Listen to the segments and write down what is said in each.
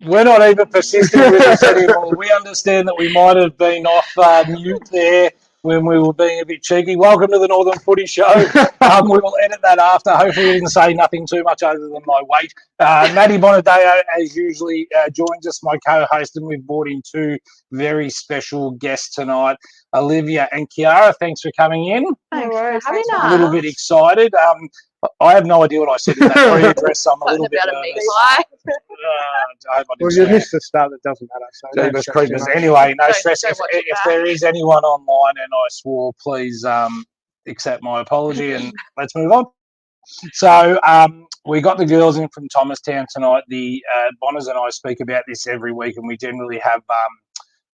We're not even persisting with this anymore. We understand that we might have been off mute there when we were being a bit cheeky. Welcome to the Northern Footy Show. We will edit that after. Hopefully we didn't say nothing too much other than my weight. Maddie Bonadeo, as usually, joins us, my co-host, and we've brought in two very special guests tonight, Olivia and Chiara. Thanks for coming in. Thanks for having us. A little bit excited. I have no idea what I said in that pre-address, so I'm a little bit nervous. Well, you missed the start. That doesn't matter. So Jeebus creepers. Anyway, no stress. If there is anyone online and I swore, please accept my apology and let's move on. So we got the girls in from Thomastown tonight. The Bonners and I speak about this every week, and we generally have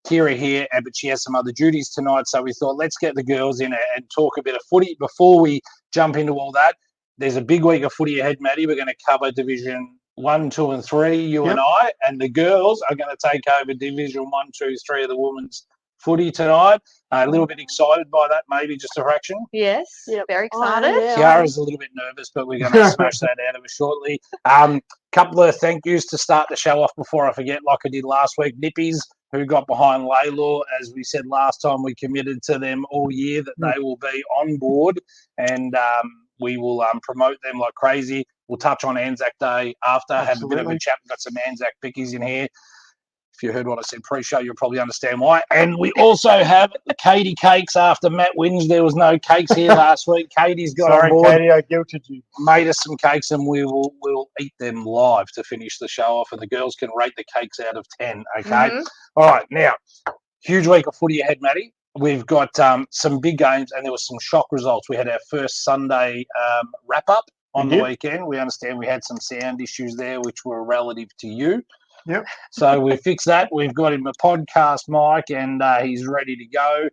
Kira here, but she has some other duties tonight. So we thought, let's get the girls in and talk a bit of footy before we jump into all that. There's a big week of footy ahead, Maddie. We're going to cover Division 1, 2 and 3, you and I, and the girls are going to take over Division 1, 2, 3 of the women's footy tonight. A little bit excited by that, maybe just a fraction. Yes, very excited. Chiara's a little bit nervous, but we're going to smash that out of her shortly. Couple of thank yous to start the show off before I forget, like I did last week. Nippies, who got behind Laylaw. As we said last time, we committed to them all year that they will be on board, and we will promote them like crazy. We'll touch on Anzac Day after, have a bit of a chat. We've got some Anzac pickies in here. If you heard what I said pre-show, you'll probably understand why. And we also have Katie Cakes after Matt wins. There was no cakes here last week. Katie's got on board. Katie, I guilted you. Made us some cakes, and we'll eat them live to finish the show off, and the girls can rate the cakes out of 10, okay? All right, now, huge week of footy ahead, Maddie. We've got some big games, and there were some shock results. We had our first Sunday wrap-up on the weekend. We understand we had some sound issues there, which were relative to you. Yep. So we fixed that. We've got him a podcast mic, and he's ready to go.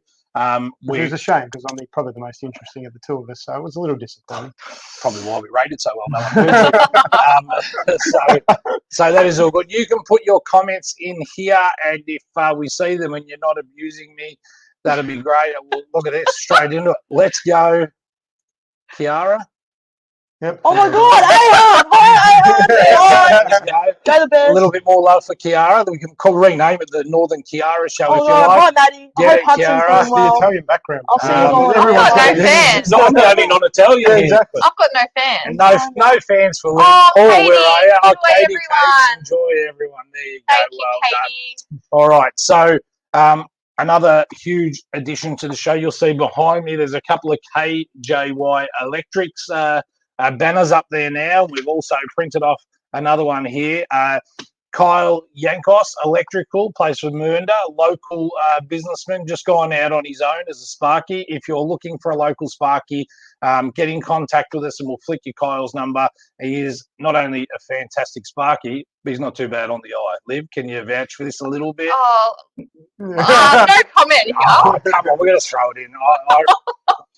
Which is a shame, because I'm probably the most interesting of the two of us, so it was a little disappointing. Probably why we rated so well. So that is all good. You can put your comments in here, and if we see them and you're not abusing me, that'd be great. We'll look at this straight into it. Let's go, Chiara. Yep. Oh my God! Go the Bears. A little bit more love for Chiara. We can rename it the Northern Chiara Show if you like. Hi, Maddie. Get it, Chiara. The Italian background. I'll see you all. I've got no fans. I'm the only non-Italian here. Exactly. I've got no fans. And no fans for Liv. Katie, where are you? enjoy Katie everyone. Cakes, enjoy everyone. There you go. Thank you, Well Katie. done. All right. So another huge addition to the show. You'll see behind me there's a couple of KJY Electrics banners up there now. We've also printed off another one here. Kyle Yankos, Electrical, plays for Mernda, local businessman, just gone out on his own as a Sparky. If you're looking for a local Sparky, get in contact with us and we'll flick you Kyle's number. He is not only a fantastic Sparky, but he's not too bad on the eye. Liv, can you vouch for this a little bit? No comment here. Oh, come on, we're going to throw it in.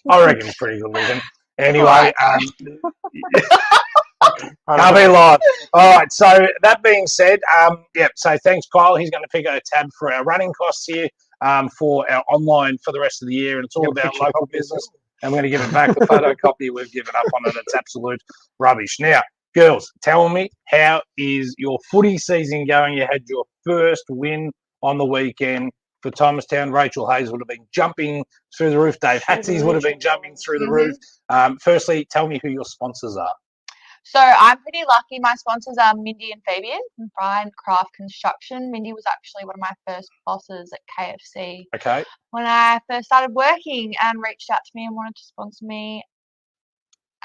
I reckon he's pretty good looking. Anyway, can't be live. All right, so that being said, so thanks, Kyle. He's going to pick a tab for our running costs here for our online for the rest of the year, and it's all about local business. And we're going to give it back. The photocopy we've given up on it. It's absolute rubbish. Now, girls, tell me, how is your footy season going? You had your first win on the weekend for Thomastown. Rachel Hayes would have been jumping through the roof. Dave Hatzies would have been jumping through the roof. Firstly, tell me who your sponsors are. So I'm pretty lucky. My sponsors are Mindy and Fabian from Fry and Craft Construction. Mindy was actually one of my first bosses at KFC. Okay. When I first started working, and reached out to me and wanted to sponsor me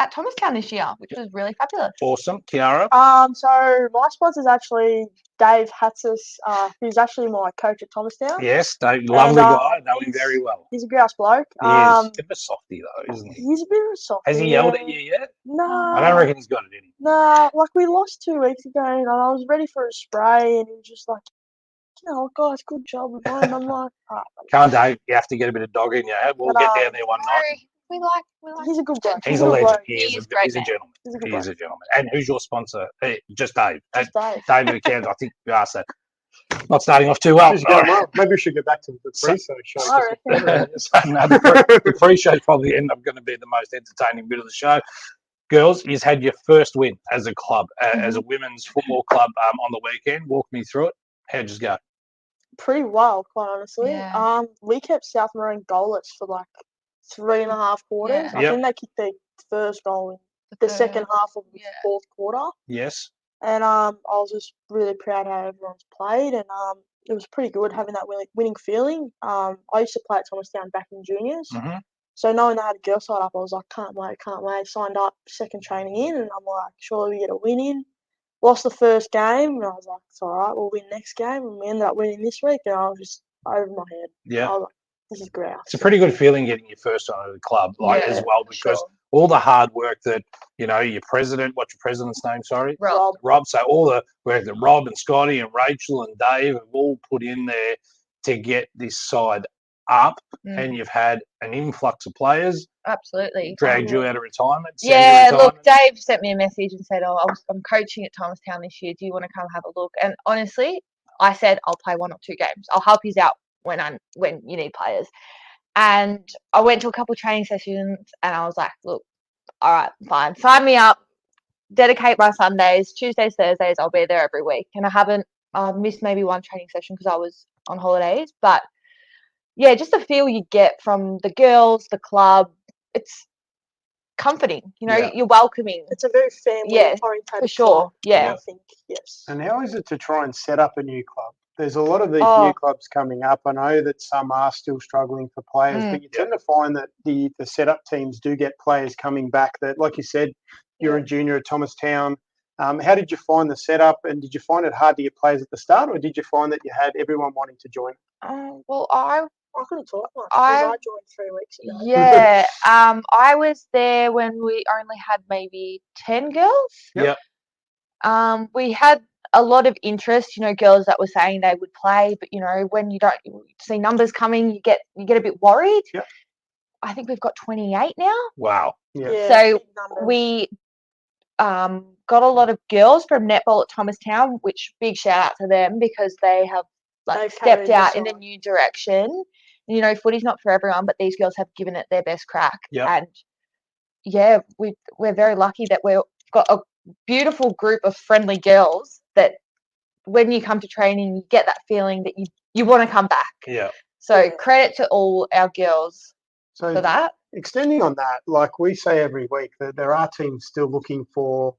at Thomastown this year, which was really fabulous. Awesome. Chiara? So my sponsor's actually Dave Hatsis, who's actually my coach at Thomastown. Yes, Dave, lovely guy. I know him very well. He's a grouse bloke. He is. A bit of a softie, though, isn't he? He's a bit of a softie. Has he yelled at you yet? No. I don't reckon he's got it in him. No, like we lost 2 weeks ago, and I was ready for a spray, and he was just like, guys, good job. And I'm like, Can't, Dave. You have to get a bit of dog in you. We'll get down there one night. We like. He's a good guy. He's a legend. He's He's a gentleman. He's a gentleman. And who's your sponsor? Just Dave. Just Dave. David McCann. I think you asked that. Not starting off too well. Maybe we should go back to the pre-show. The pre-show probably end up going to be the most entertaining bit of the show. Girls, you've had your first win as a club, as a women's football club on the weekend. Walk me through it. How'd you go? Pretty wild, quite honestly. Yeah. We kept South Maroon goalless for like 3.5 quarters. Yeah. I think they kicked their first goal in the second half of the Yeah. fourth quarter. Yes. And I was just really proud how everyone's played, and it was pretty good having that winning feeling. I used to play at Thomastown back in juniors, so knowing they had a girl side up, I was like, can't wait. Signed up, second training in, and I'm like, surely we get a win in. Lost the first game, and I was like, it's all right, we'll win next game, and we ended up winning this week, and I was just over my head. Yeah. I was like, this is great. It's a pretty good feeling getting your first on at the club, as well, because all the hard work that, your president, what's your president's name, sorry? Rob. So all the work that Rob and Scotty and Rachel and Dave have all put in there to get this side up, and you've had an influx of players. Absolutely. Dragged you out of retirement. Yeah, look, Dave sent me a message and said, I'm coaching at Thomastown this year. Do you want to come have a look? And honestly, I said, I'll play 1 or 2 games. I'll help you out when you need players. And I went to a couple of training sessions and I was like, look, all right, fine. Sign me up. Dedicate my Sundays, Tuesdays, Thursdays. I'll be there every week. And I haven't missed maybe 1 training session because I was on holidays. But yeah, just the feel you get from the girls, the club, it's comforting. You're welcoming. It's a very family oriented for sure. club, Yeah. I think, yes. And how is it to try and set up a new club? There's a lot of these new clubs coming up. I know that some are still struggling for players, but you tend to find that the setup teams do get players coming back that, like you said, you're a junior at Thomastown. How did you find the setup, and did you find it hard to get players at the start, or did you find that you had everyone wanting to join? Well, I couldn't talk much because I joined 3 weeks ago. Yeah. I was there when we only had maybe 10 girls. Yep. We had a lot of interest, girls that were saying they would play, but when you don't see numbers coming, you get a bit worried. Yep. I think we've got 28 now. Wow. Yeah. So we got a lot of girls from netball at Thomastown, which big shout out to them because they have stepped out in a new direction. Footy's not for everyone, but these girls have given it their best crack. Yep. And yeah, we're very lucky that we've got a beautiful group of friendly girls that when you come to training, you get that feeling that you want to come back. Yeah. So credit to all our girls for that. Extending on that, like we say every week, that there are teams still looking for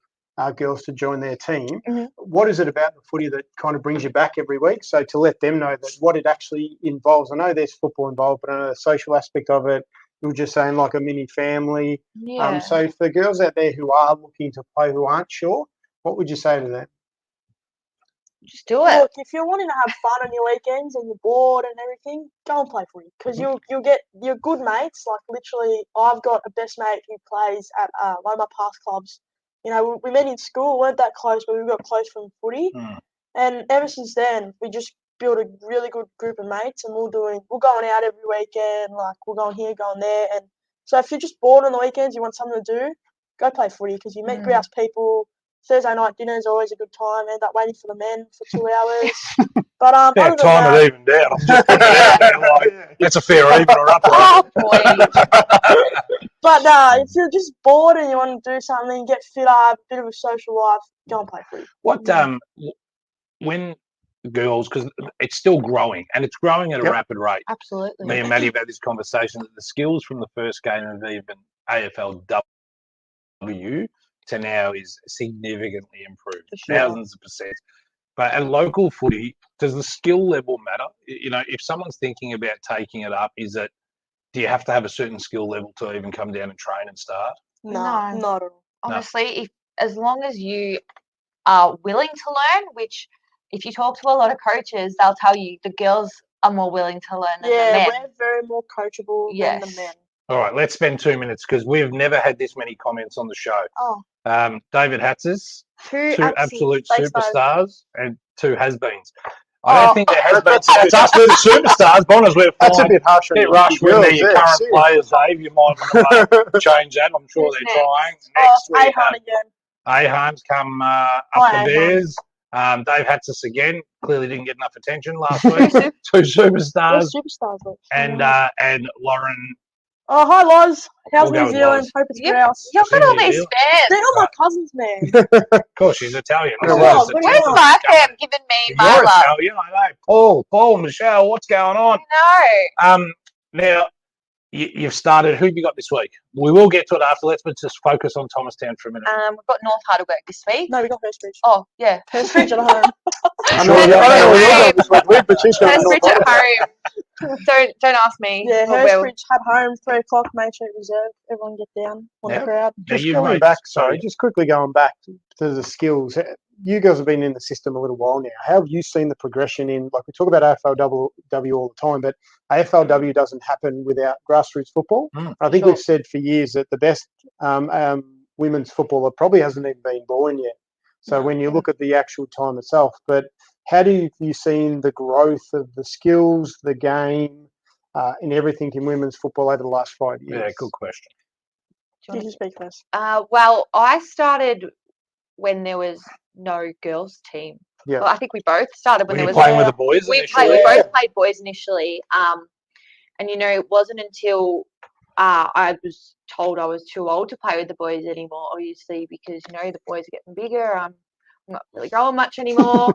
girls to join their team. What is it about the footy that kind of brings you back every week? So to let them know that what it actually involves. I know there's football involved, but I know the social aspect of it. You were just saying like a mini family. Yeah. So for girls out there who are looking to play, who aren't sure, what would you say to them? Just do it. Look, if you're wanting to have fun on your weekends and you're bored and everything, go and play footy because you'll get your good mates. Like literally, I've got a best mate who plays at one of my past clubs. We met in school, weren't that close, but we got close from footy. And ever since then, we just built a really good group of mates, and we're going out every weekend. Like we're going here, going there, and so if you're just bored on the weekends, you want something to do, go play footy because you meet grouse people. Thursday night dinner is always a good time. End up waiting for the men for 2 hours. But About other than time that, it evened out. I'm just putting it out there, like, that's a fair even or up. But if you're just bored and you want to do something, get fitter, have a bit of a social life, go and play footy. What when girls, because it's still growing and it's growing at a rapid rate. Absolutely. Me and Maddie have had this conversation that the skills from the first game of even AFLW to now is significantly improved, thousands of percent. But at local footy, does the skill level matter? If someone's thinking about taking it up, do you have to have a certain skill level to even come down and train and start? No, not at all. Honestly, as long as you are willing to learn, which if you talk to a lot of coaches, they'll tell you the girls are more willing to learn than the men. Yeah, we're very more coachable than the men. All right, let's spend 2 minutes because we've never had this many comments on the show. David Hatzis, two absolute superstars and 2 has-beens. I don't think there has been. That's us, we're the superstars. Bonners, we're fine. That's a bit harsh. Bit rush with your current players, Dave. You might want to change that. I'm sure they're trying. Next week, Ahan's come up the Bears. Dave Hatzis again. Clearly didn't get enough attention last week. 2 superstars. We're superstars. And Lauren Oh, hi, Loz. How's We'll go New with Zealand? Loz. Hope it's Yep. grouse. You've got in all New these Zealand. fans. They're all my cousins, man. Of course, she's Italian. Come This is on, just what do Where's you Italian want? my fam coming. giving me my You're love? Italian, I know. Paul, Michelle, what's going on? No. Now, you've started. Who have you got this week? We will get to it after. Let's just focus on Thomastown for a minute. We've got North Heidelberg this week. No, we got Hurstbridge. Oh, yeah. Hurstbridge at home. I Sure, know yeah. what you've got this week. Leave Patricia in North Hurstbridge at Heidelberg. home. Don't ask me. Yeah, Oh, well. Hurstbridge at home, 3 o'clock, Main Street Reserve. Everyone get down on Yep. the crowd. Now Just you've going made- back, just quickly going back to the skills. You girls have been in the system a little while now. How have you seen the progression in, like we talk about AFLW all the time, but AFLW doesn't happen without grassroots football. I think Sure. we've said for years that the best women's footballer probably hasn't even been born yet. So when you look at the actual time itself, but how do you seen the growth of the skills, the game, and everything in women's football over the last 5 years? Yeah, good question. You can speak first. Well, I started when there was no girls team. Yeah. Well, I think we both started when Were there you was. playing with the boys We initially? both played boys initially. And it wasn't until I was told I was too old to play with the boys anymore, obviously, because the boys are getting bigger. I'm not really growing much anymore.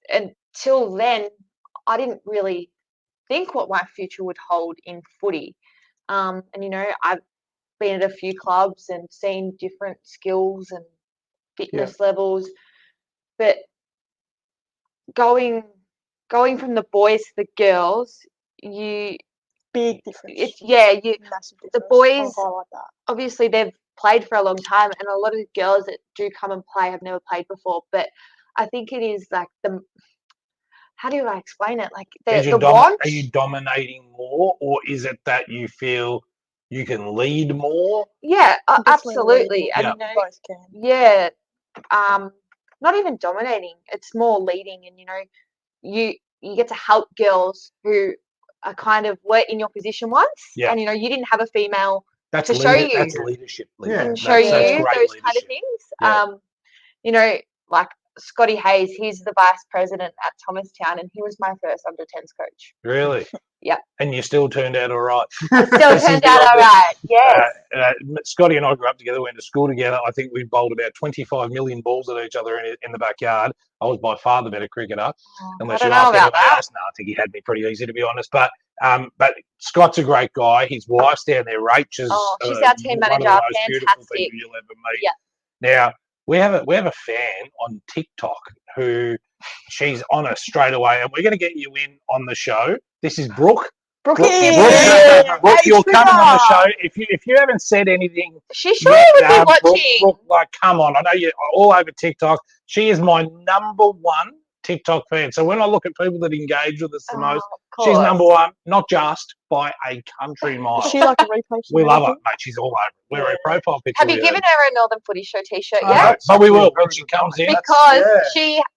Until then, I didn't really think what my future would hold in footy. I've been at a few clubs and seen different skills and fitness levels, but going from the boys to the girls, Big difference. The Massive difference. boys, I'll highlight that. obviously they've played for a long time, and a lot of the girls that do come and play have never played before. But I think it is like how do I explain it? Like Are you dominating more, or is it that you feel you can lead more? Yeah, Definitely absolutely. lead, And both can. yeah, not even dominating. It's more leading, and you get to help girls who are kind of were in your position once, and you didn't have a female That's to show you. That's leadership. and show That's you great those kind of leadership. things. Yeah. Like Scotty Hayes, he's the vice president at Thomastown, and he was my first under-10s coach. Really? Yeah. And you still turned out all right. It still turned out all right. Yes. Scotty and I grew up together, went to school together. I think we bowled about 25 million balls at each other in the backyard. I was by far the better cricketer. I Unless don't you know ask about anybody that. else. No, I think he had me pretty easy, to be honest. But Scott's a great guy. His wife's down there, Rachel's. Oh, she's our team manager. One of the most beautiful Fantastic. people you'll ever meet. Yeah. Now, we have a fan on TikTok who she's on us straight away, and we're going to get you in on the show. This is Brooke. Brookie! Brooke, you're coming on the show. If you haven't said anything, She sure would be watching. Brooke, like, come on. I know you're all over TikTok. She is my number one TikTok fan. So when I look at people that engage with us the most, she's number one, not just by a country mile. Is she like a repost? We love her, mate. She's all over it. We're a profile picture. Have you given her a Northern Footy Show t-shirt yet? No, but we will when she comes in. Because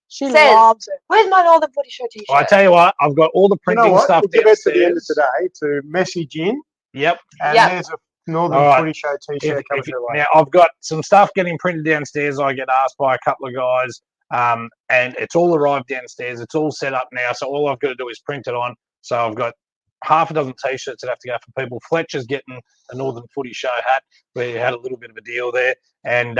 she says, loves it. Where's my Northern Footy Show t-shirt? Well, I tell you what, I've got all the printing stuff We'll give it to the end of downstairs. today to message in. Yep. And there's a Northern Footy Show t-shirt coming your way. Now, I've got some stuff getting printed downstairs. I get asked by a couple of guys, and it's all arrived downstairs. It's all set up now, so all I've got to do is print it on. So I've got half a dozen t-shirts that have to go for people. Fletcher's getting a Northern Footy Show hat. We had a little bit of a deal there. And,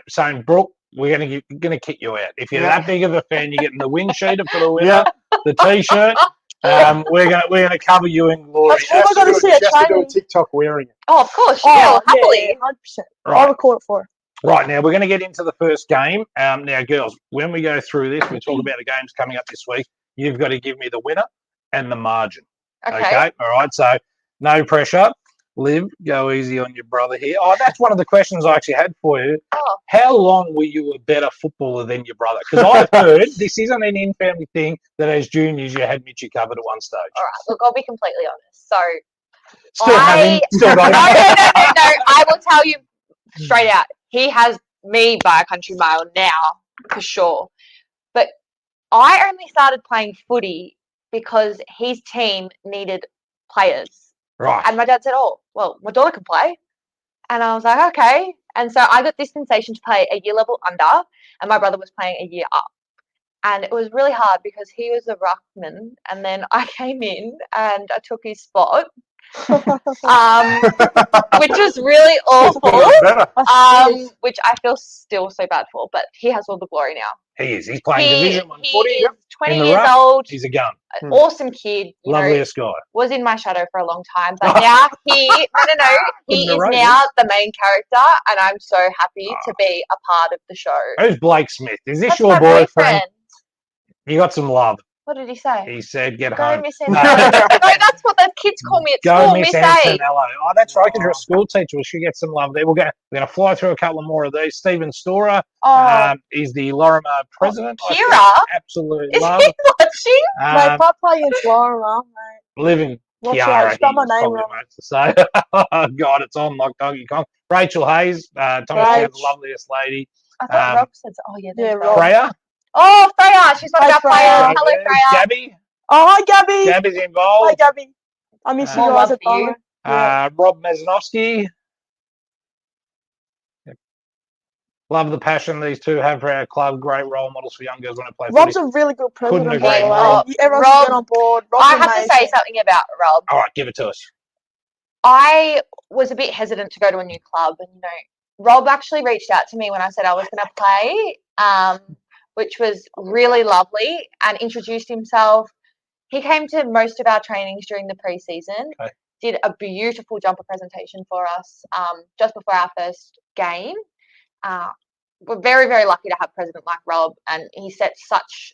saying, Brooke, we're gonna kick you out. If you're that big of a fan, you're getting the wind sheeter for the winner, the t-shirt. We're gonna cover you in glory. That's all I gotta see. She has to do a TikTok wearing it. Oh, of course. Happily. 100%. Right. I'll record it for her. Right, now we're going to get into the first game. Now, girls, when we go through this, we talk about the games coming up this week. You've got to give me the winner and the margin. Okay? All right, so no pressure. Liv, go easy on your brother here. Oh, that's one of the questions I actually had for you. Oh. How long were you a better footballer than your brother? Because I've heard this isn't an in-family thing that as juniors you had Mitchie covered at one stage. All right, look, I'll be completely honest. So, Still having. No. I will tell you straight out. He has me by a country mile now, for sure. But I only started playing footy because his team needed players. Right. And my dad said, oh, well, my daughter can play. And I was like, okay. And so I got dispensation to play a year level under, and my brother was playing a year up. And it was really hard because he was a ruckman, and then I came in and I took his spot. which was really awful. Better. Which I feel still so bad for, but he has all the glory now. He is. He's playing Division 1 He footy. is 20 in the years ruck. old. He's a gun. An awesome kid. You know, Loveliest guy. was in my shadow for a long time, but now he is narrate now the main character, and I'm so happy to be a part of the show. Who's Blake Smith? Is this That's your my boyfriend? You got some love. What did he say? He said, "Get Go home." Miss Antonello. No, that's what the kids call me at Go school, Miss Miss A. Antonello. Oh, that's right. Because you're a school teacher. Well, she gets some love there. We're going to fly through a couple more of these. Stephen Storer is the Lorimer president. Kira? Absolute Is love. he watching? Mate, if I play against Laura, mate. Living Watch Chiara. out, spell my was name probably wrong. about to say. Oh, God, it's on like Donkey Kong. Rachel Hayes, Thomastown's the loveliest lady. I thought Rob said, oh, yeah, Yeah, Rob. Freya. Oh, Freya. She's one of Hi, our Freya. players. Hello, Freya. Gabby. Oh, hi, Gabby. Gabby's involved. Hi, Gabby. I miss you More guys love at for you. Barrow. Yeah. Rob Mazanovsky. Love the passion these two have for our club. Great role models for young girls when they play Rob's footy. a really good Couldn't president, agree by the way. more. Everyone Rob- should get on board. Rob's I have to say amazing. something about Rob. All right, give it to us. I was a bit hesitant to go to a new club, and Rob actually reached out to me when I said I was going to play, which was really lovely, and introduced himself. He came to most of our trainings during the pre-season, did a beautiful jumper presentation for us just before our first game. We're very, very lucky to have a president like Rob, and he set such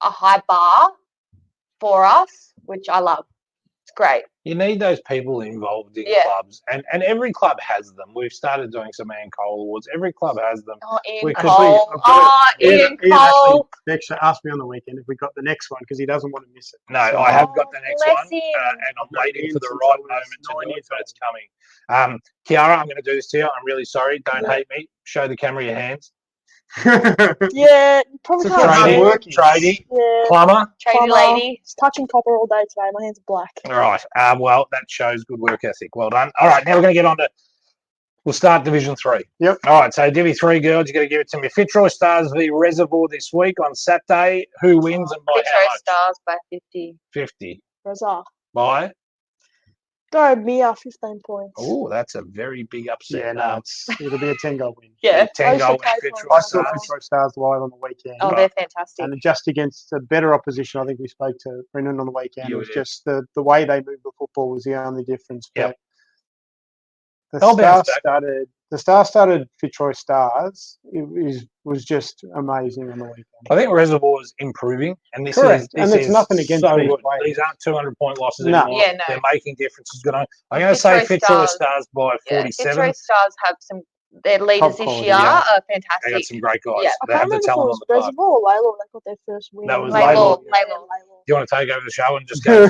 a high bar for us, which I love. It's great. You need those people involved in clubs, and every club has them. We've started doing some Ian Cole awards. Every club has them. Oh, Ian We could Cole. Ian Cole. Actually asked me on the weekend if we got the next one because he doesn't want to miss it. No, So- I have got the next bless one, him. and I'm waiting for the Since right I was moment to 9 do it, years but it's coming. Kiara, I'm going to do this to you. I'm really sorry. Don't Yeah. hate me. Show the camera your hands. Yeah, you probably It's can't hard see it. work. Tradie, Yeah. plumber. Tradie Plumber. lady. It's touching copper all day today. My hands are black. All right. Well, that shows good work ethic. Well done. All right. Now we're going to get on to. We'll start Division 3. Yep. All right. So Divi 3 girls, you got to give it to me. Fitzroy Stars v Reservoir this week on Saturday. Who wins and by how Fitzroy much? Stars by 50. 50. Reza. By? Go Mia, 15 points. Oh, that's a very big upset. Yeah, no, it'll be a 10-goal win. Yeah. 10 goal play win for Fitzroy I saw Stars. Fitzroy Stars live on the weekend. Oh, they're fantastic. And just against a better opposition, I think we spoke to Brendan on the weekend. You It was did. just the way they moved the football was the only difference. Yep. But They'll bounce back. the star-studded Fitzroy Stars was just amazing on the weekend. I think Reservoir is improving, and this Correct. is And this it's is nothing against so these good. players. These aren't 200-point losses No. anymore. Yeah, no. They're making differences. I'm going to say Fitzroy Stars by 47. Fitzroy Stars have their leaders this quality, year yeah. are They fantastic. got some great guys. Yeah. They I have can't the remember if it talent on was the park. Reservoir or Layla when they got their first win. That was Layla. Do you want to take over the show and just go?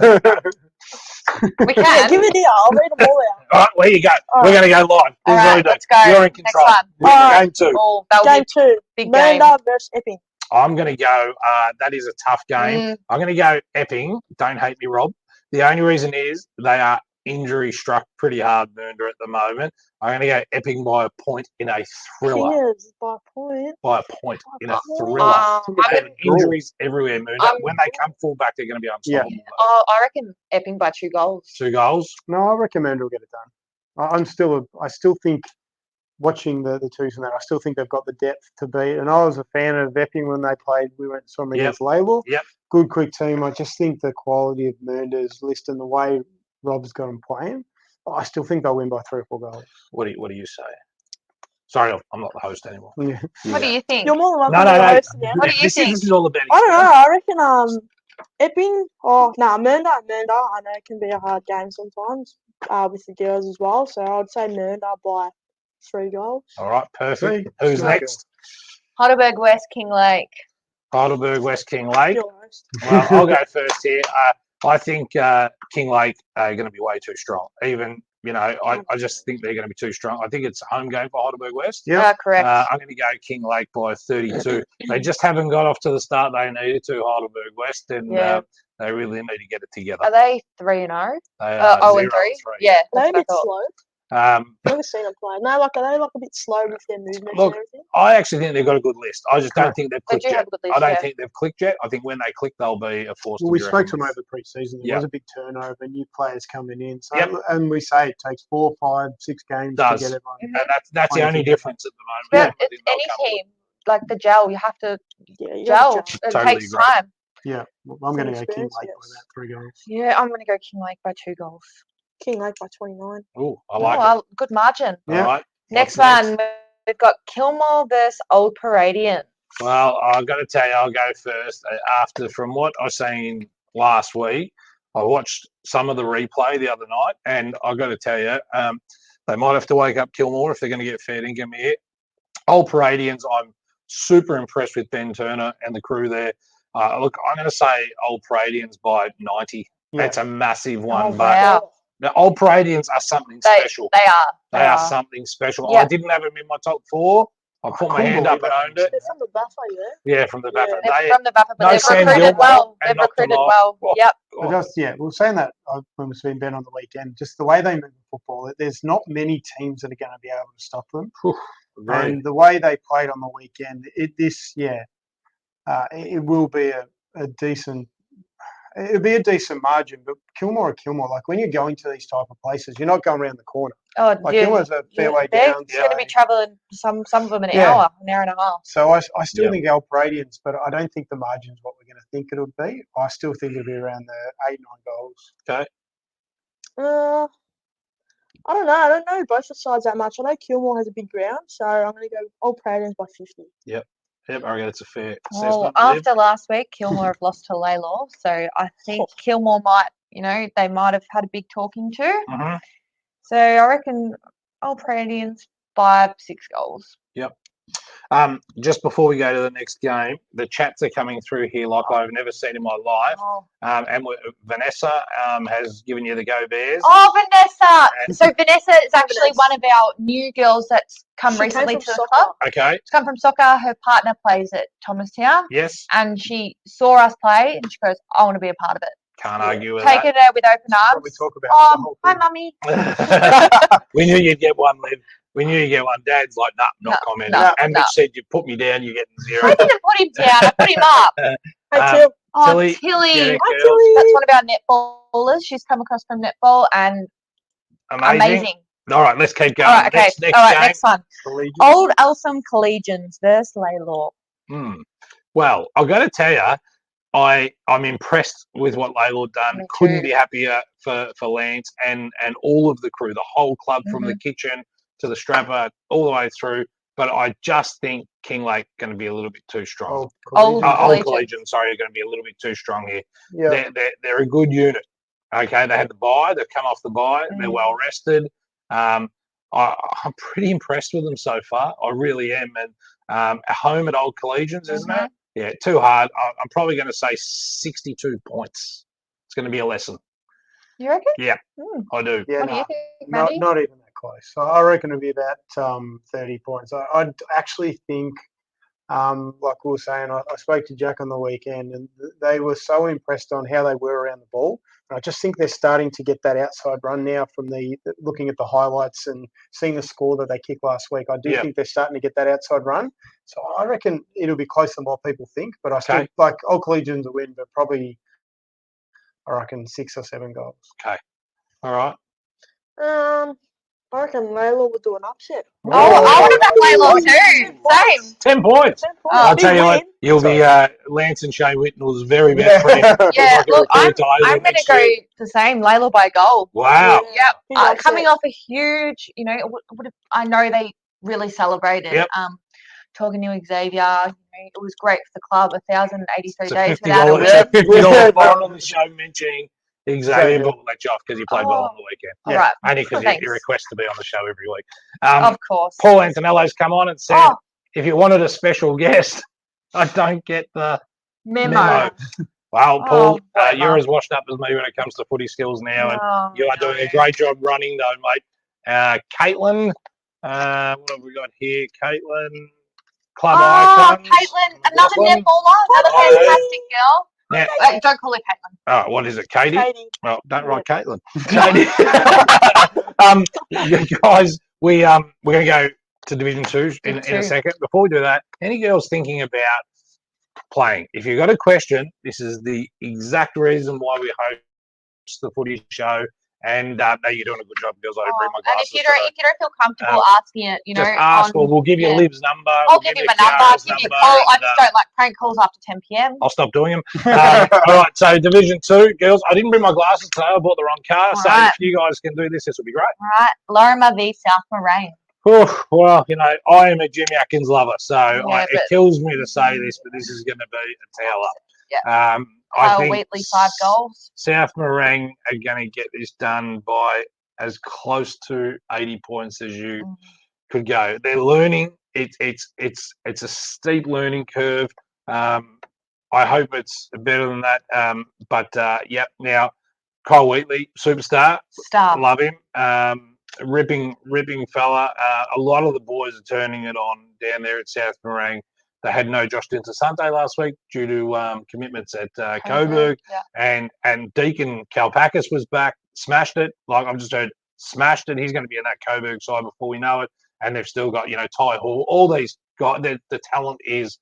We Yeah, can. give it here. I'll read them all out. All right, where you go. All We're going to go live. All right, let's go. You're in Next control. one. All right. Game 2. Oh, that Game was 2. big game. Manda versus Epping. I'm going to go. That is a tough game. I'm going to go Epping. Don't hate me, Rob. The only reason is they are injury struck pretty hard, Mernda, at the moment. I'm going to go Epping by a point in a thriller. Cheers, by a point. By a point in a thriller. I'm They have gonna- injuries everywhere, Mernda. When they come full back, they're going to be unstoppable. Oh, I reckon Epping by 2 goals. 2 goals. No, I recommend we'll get it done. I still think watching the twos and that, I still think they've got the depth to beat. And I was a fan of Epping when they played. We went and saw them against Laylaw. Yep. Good, quick team. I just think the quality of Mernda's list and the way Rob's got them playing, I still think they'll win by 3 or 4 goals. What do you say? Sorry, I'm not the host anymore. Yeah. What do you think? You're more than welcome No, to no. host again. What do you think? This is all about. I don't know. I reckon Epping Mernda. I know it can be a hard game sometimes with the girls as well. So I'd say Mernda by 3 goals. All right, perfect. See? Who's Good. next? Heidelberg West, King Lake. Heidelberg, West King Lake. You're host. Well, I'll go first here. I think King Lake are going to be way too strong. Even, I just think they're going to be too strong. I think it's a home game for Heidelberg West. Yeah. Correct. I'm going to go King Lake by 32. They just haven't got off to the start they needed to, Heidelberg West, and they really need to get it together. Are they 3-0? They are 0-3? 0-3. Yeah, They're that's a what I bit thought. slow. Never seen them play. No, like are they like a bit slow with their movements Look, and everything? I actually think they've got a good list. I just don't Correct. think they've They clicked do yet. have a good list, I don't yeah. think they've clicked yet. I think when they click, they'll be a force Well, to we be spoke to reckoned them with. over pre-season. There Yep. was a big turnover, new players coming in. So, Yep. and we say it takes 4, 5, 6 games to Does. get everyone. Mhm. And that's the I only think- difference at the moment. But I it's think they'll any come good. team, like the gel, you have to Yeah, you gel. got to It Totally takes agree. time. Yeah, well, I'm It's going an to go King experience, Lake by yes. about 3 goals. Yeah, I'm going to go King Lake by 2 goals. King Lake by 29. Ooh, I Oh, like it. well, good margin. Yeah. All right. Next What's one, we've got Kilmore versus Old Paradian. Well, I've got to tell you, I'll go first. From what I seen last week, I watched some of the replay the other night, and I've got to tell you, they might have to wake up Kilmore if they're going to get fed in. Give me it. Old Paradians, I'm super impressed with Ben Turner and the crew there. Look, I'm going to say Old Paradians by 90. Yeah. It's a massive one, Oh, but wow. the Old Paradians are something They, special. they are. They are something special. Yeah. I didn't have them in my top 4. I put my couldn't hand up believe and it. owned it. They're from the Buffalo, yeah? Yeah, from the Yeah. Baffa. They're They, from the Baffa, but no they've Sam recruited Gilmore well. and They've knocked them recruited off. well. Yep. But just, we were saying that when we been Ben on the weekend, just the way they move the football, there's not many teams that are going to be able to stop them. Agreed. And the way they played on the weekend, it will be a decent. It'll be a decent margin, but Kilmore or Kilmore, like when you're going to these type of places, you're not going around the corner. Oh, Like dude, Kilmore's a fair way they're down. going to be travelling some of them an Yeah. hour and a half. So I still Yep. think Old Paradians, but I don't think the margin's what we're going to think it'll be. I still think it'll be around the 8, 9 goals. I don't know. I don't know both the sides that much. I know Kilmore has a big ground, so I'm going to go Old Paradians by 50. Yep, I reckon it's a fair Well, assessment. Liv. after last week, Kilmore have lost to Laylaw, so I think Kilmore might, they might have had a big talking to. Mhm. So I reckon Old Paradians 5, 6 goals. Yep. Just before we go to the next game, the chats are coming through here like I've never seen in my life. Oh, Vanessa has given you the Go Bears. Vanessa! And- So Vanessa is actually one of our new girls that's come She came recently from to the soccer. club. Okay. She's come from soccer. Her partner plays at Thomastown. Yes. And she saw us play and she goes, I want to be a part of it. Can't argue with Taking her with open What arms. we talk about the whole Hi, thing. mummy. that. We knew you'd get one, Liv. We knew you'd get one. Dad's like, nah, not commenting. And Mitch said, you put me down, you're getting 0. I didn't put him down. I put him up. Hey, Till. Oh, Tilly. Tilly. Get it, Hi, girls. Tilly. That's one of our netballers. She's come across from netball and amazing. All right, let's keep going. All right, okay. Next All right, game. next one. Collegiate. Old Elsom Collegians versus Laylaw. Well, I've got to tell you, I'm impressed with what Laylaw done. Me Couldn't too. be happier for Lance and all of the crew, the whole club, from Mm-hmm. the kitchen to the strapper, all the way through. But I just think King Lake going to be a little bit too strong. Old Old Collegians. Collegian, sorry, are going to be a little bit too strong here. Yeah. They're a good unit. Okay, they had the bye. They've come off the bye. They're well rested. I'm pretty impressed with them so far. I really am. And at home at Old Collegians, isn't it? Yeah, too hard. I'm probably going to say 62 points. It's going to be a lesson. You reckon? Yeah, I do. Yeah, What do you think, Maddie? not even that close. So I reckon it'll be about 30 points. I'd actually think, like we were saying, I spoke to Jack on the weekend, and they were so impressed on how they were around the ball. And I just think they're starting to get that outside run now from looking at the highlights and seeing the score that they kicked last week. I do think they're starting to get that outside run. So I reckon it'll be closer than what people think. But I still like Old Collegians to win, but probably I reckon 6 or 7 goals. Okay. All right. I reckon Layla would do an upset. Oh, I would have bet Laylaw too. Same. 10 points. 10 points. I'll Big tell you what, win. you'll be Lance and Shane Whitnell's very best friend. Yeah, Like a look, I'm recruit to Layla going to next go year. the same. Laylaw by goal. Wow. Yeah. Big Yep. upset. Coming off a huge, I know they really celebrated. Yep. Talking to Xavier, it was great for the club. 1,083 It's a days $50, without a win. $50 fine on the show mentioning Xavier, but we'll let you off because you played well on the weekend. All right. Only because Thanks. you request to be on the show every week. Of course. Paul Antonello's come on and said, if you wanted a special guest, I don't get the memo. Well, Paul, you're as washed up as me when it comes to footy skills now, and you are doing a great job running, though, mate. Caitlin, what have we got here? Caitlin, club icon. Caitlin, another netballer, another fantastic girl. Now, Don't call her Caitlin. oh, what is it, Katie? Katie. Well, don't write Caitlin. Katie. Guys, we're going to go to Division 2 in a second. Before we do that, any girls thinking about playing? If you've got a question, this is the exact reason why we host the footy show. And no, you're doing a good job, girls. I didn't bring my And glasses. if you don't feel comfortable asking it, just ask, or we'll give you Liv's number. I'll give him a number. Give me a call. I just don't like prank calls after 10 p.m. I'll stop doing them. All right, so Division 2, girls. I didn't bring my glasses today. I bought the wrong car. So if you guys can do this, this will be great. All right, Lorimer v South Moraine. Oh, well, I am a Jimmy Atkins lover, so it kills me to say this, but this is going to be a towel up. Yeah. I think Wheatley 5 goals. South Moraine are going to get this done by as close to 80 points as you could go. They're learning. It's a steep learning curve. I hope it's better than that. Now Kyle Wheatley, superstar. Star. Love him. Ripping fella. A lot of the boys are turning it on down there at South Moraine. They had no Josh Dinter-Sante last week due to commitments at Coburg. Yeah. And Deacon Kalpakis was back, smashed it. Like I've just heard, smashed it. He's going to be in that Coburg side before we know it. And they've still got, Ty Hall. All these guys, the talent is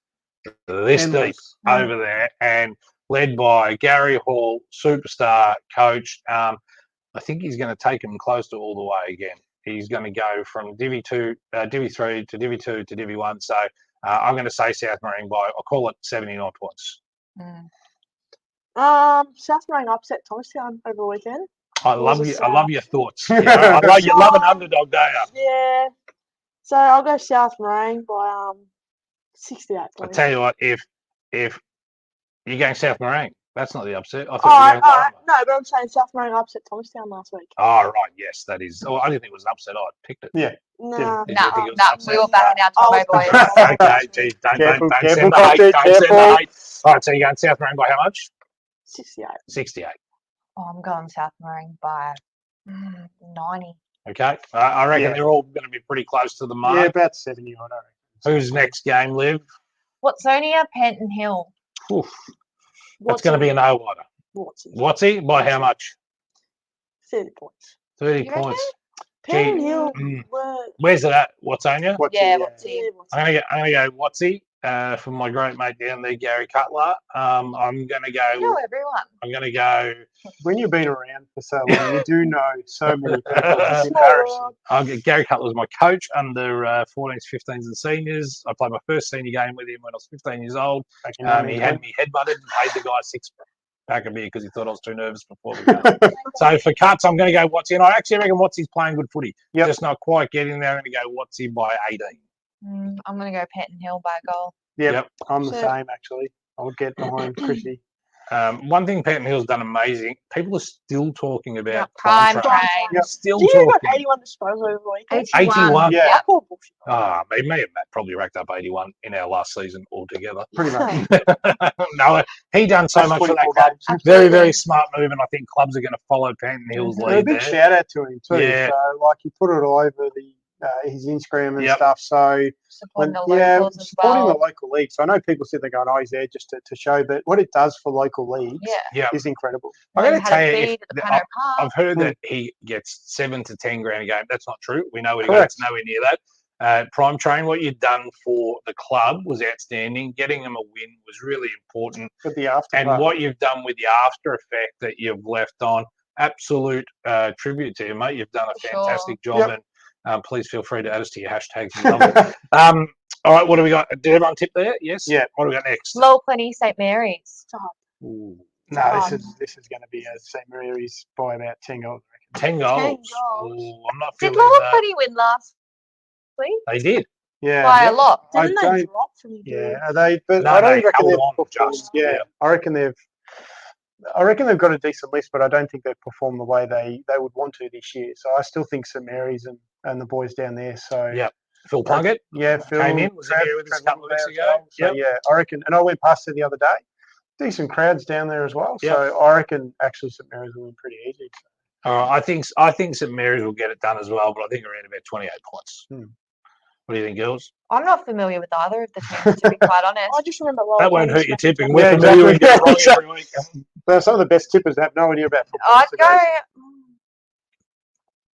this deep over there. And led by Gary Hall, superstar coach. I think he's going to take him close to all the way again. He's going to go from Divi 3 to Divi 2 to Divi 1. So I'm going to say South Moraine by, I'll call it 79 points. South Moraine upset Thomastown over the weekend. I love your thoughts. You love an underdog, don't you? Yeah. So I'll go South Moraine by 68 points. I'll tell you what, if you're going South Moraine, that's not the upset. I thought you were going no, but I'm saying South Moraine upset Thomastown last week. Oh, right, yes, that is. Oh, I didn't think it was an upset. I picked it. Yeah. No. Did you think it was an upset? We were backing our Tomo boys. Okay, geez, don't send the hate. Don't send the hate. All right, so you're going South Moraine by how much? 68. 68. Oh, I'm going South Moraine by 90. Okay, I reckon they're all going to be pretty close to the mark. Yeah, about 70 odd. Who's next game, Liv? Watsonia, Penton Hill. Oof. That's going to be an no-water. Watsy by how much? 30 points. 30 points. Penton Hill. Where's it at? Watsonia? Yeah, Watsy. I'm gonna go Watsy for my great mate down there, Gary Cutler. I'm gonna go. You know everyone. I'm gonna go. When you've been around for so long, you do know so many people. It's embarrassing. Gary Cutler's my coach under 14s, 15s, and seniors. I played my first senior game with him when I was 15 years old. He had me headbutted and paid the guy $6 a beer because he thought I was too nervous before the game. So for cuts, I'm going to go Watsy, and I actually reckon Watsy's playing good footy. Just not quite getting there. I'm going to go Watsy by 18. I'm going to go Penton Hill by a goal. Yep. I'm the same actually. I would get behind Chrissy. One thing Penton Hill's done amazing. People are still talking about prime train. Still Do you talking. got 81 disposal over the weekend? 81. Yeah. I call bullshit. Me and Matt probably racked up 81 in our last season altogether. Pretty much. No, he done so much for that club. Very, very smart move, and I think clubs are going to follow Penton Hill's lead. A big shout out to him too. Yeah. So like he put it all over his Instagram and stuff. So supporting the local league. So I know people sit there going, "Oh, he's there just to show," but what it does for local leagues is incredible. I'm going to tell you, I've heard that he gets 7 to 10 grand a game. That's not true. We know what he gets. Nowhere near that. Prime Train, what you've done for the club was outstanding. Getting them a win was really important. But the after and what you've done with the after effect that you've left on, absolute tribute to you, mate. You've done a fantastic job, and please feel free to add us to your hashtags. All right, what do we got? Did everyone tip there? Yes. Yeah. What do we got next? Low Plenty, St Mary's. No, this is going to be a St Mary's by about 10 goals. 10 goals. Ooh, I'm not feeling Did Lower Plenty win last week? They did. Yeah. By a lot. Didn't they drop from you? Yeah. Are they? But No, I don't they reckon held they've on performed. just. Yeah. I reckon they've got a decent list, but I don't think they've performed the way they would want to this year. So I still think St Mary's and the boys down there. So Phil Plunkett. Yeah, Phil came in. Was here with us a couple of weeks ago. So, yeah, I reckon. And I went past it the other day. Decent crowds down there as well. So I reckon actually St Mary's will win pretty easy. I think St Mary's will get it done as well, but I think around about 28 points. What do you think, girls? I'm not familiar with either of the teams, to be quite honest. I just remember Lower That won't Plenty hurt your smashing tipping. Thomastown. We're familiar with getting wrong every week. But some of the best tippers have no idea about football. I'd so go guys,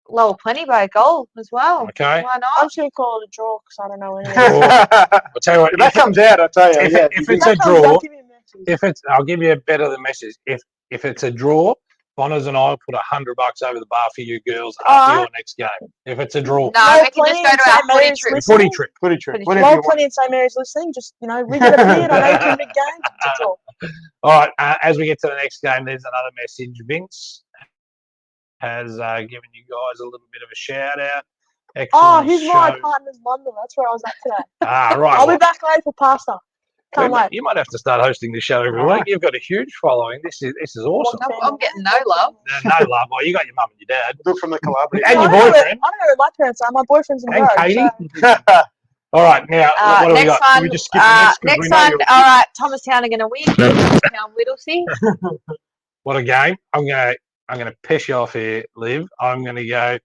Lower Plenty by a goal as well. Okay. Why I'm not? just going to call it a draw because I don't know anything. I'll tell you what. if that comes out, I tell you, If, yeah. if you it's do. a draw, Give me a message. if it's, I'll give you a better the message. If it's a draw, Bonners and I will put $100 over the bar for you girls after your next game. If it's a draw, No, we can just go to our footy trip. footy trip. Footy trip, Footy whatever Lower you want. Plenty and St Mary's listening. Just we get a beard. I know you can big games. It's a draw. All right. As we get to the next game, there's another message. Vince has given you guys a little bit of a shout out. Excellent He's show. my partner's London. That's where I was at today. Right. I'll be back later for pasta. Can't wait. You might have to start hosting the show every week. You've got a huge following. This is awesome. I'm getting no love. No love. Well, you got your mum and your dad. Look from the Calabria. And your I don't know boyfriend. I don't know who my parents are. My boyfriend's in And Grove. Katie. So. All right, now what do we Next got? one. We just skip the next 'cause we Next know one. you're- All right, Thomastown are going to win. Thomastown Whittlesea. What a game! I'm gonna piss you off here, Liv. I'm gonna go